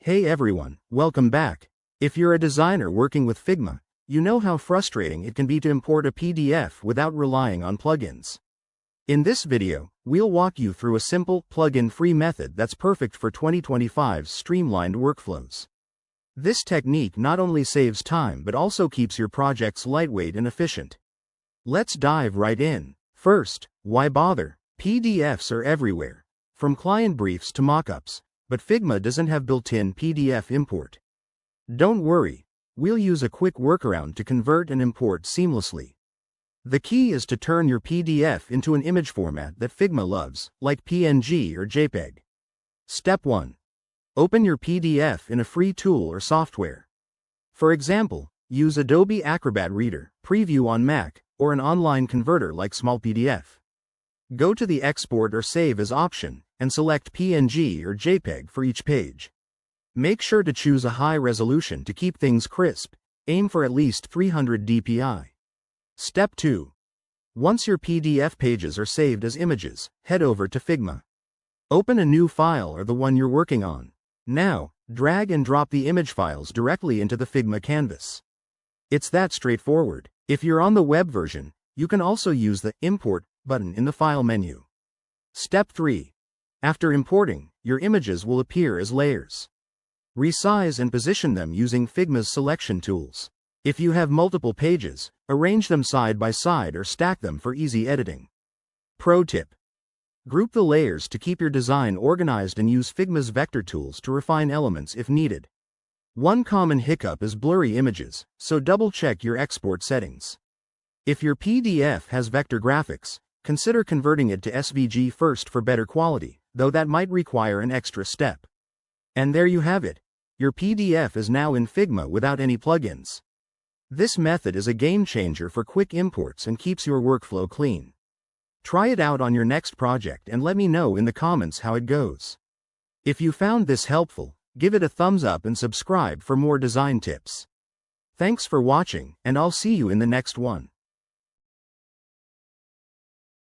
Hey everyone, welcome back. If you're a designer working with Figma, you know how frustrating it can be to import a PDF without relying on plugins. In this video, we'll walk you through a simple, plugin-free method that's perfect for 2025's streamlined workflows. This technique not only saves time but also keeps your projects lightweight and efficient. Let's dive right in. First, why bother? PDFs are everywhere, from client briefs to mockups, but Figma doesn't have built-in PDF import. Don't worry, we'll use a quick workaround to convert and import seamlessly. The key is to turn your PDF into an image format that Figma loves, like PNG or JPEG. Step 1. Open your PDF in a free tool or software. For example, use Adobe Acrobat Reader, Preview on Mac, or an online converter like SmallPDF. Go to the Export or Save as option, and select PNG or JPEG for each page. Make sure to choose a high resolution to keep things crisp. Aim for at least 300 dpi. Step 2. Once your PDF pages are saved as images, head over to Figma. Open a new file or the one you're working on. Now, drag and drop the image files directly into the Figma canvas. It's that straightforward. If you're on the web version, you can also use the Import button in the File menu. Step 3. After importing, your images will appear as layers. Resize and position them using Figma's selection tools. If you have multiple pages, arrange them side by side or stack them for easy editing. Pro tip: group the layers to keep your design organized and use Figma's vector tools to refine elements if needed. One common hiccup is blurry images, so double-check your export settings. If your PDF has vector graphics, consider converting it to SVG first for better quality, though that might require an extra step. And there you have it. Your PDF is now in Figma without any plugins. This method is a game changer for quick imports and keeps your workflow clean. Try it out on your next project and let me know in the comments how it goes. If you found this helpful, give it a thumbs up and subscribe for more design tips. Thanks for watching, and I'll see you in the next one.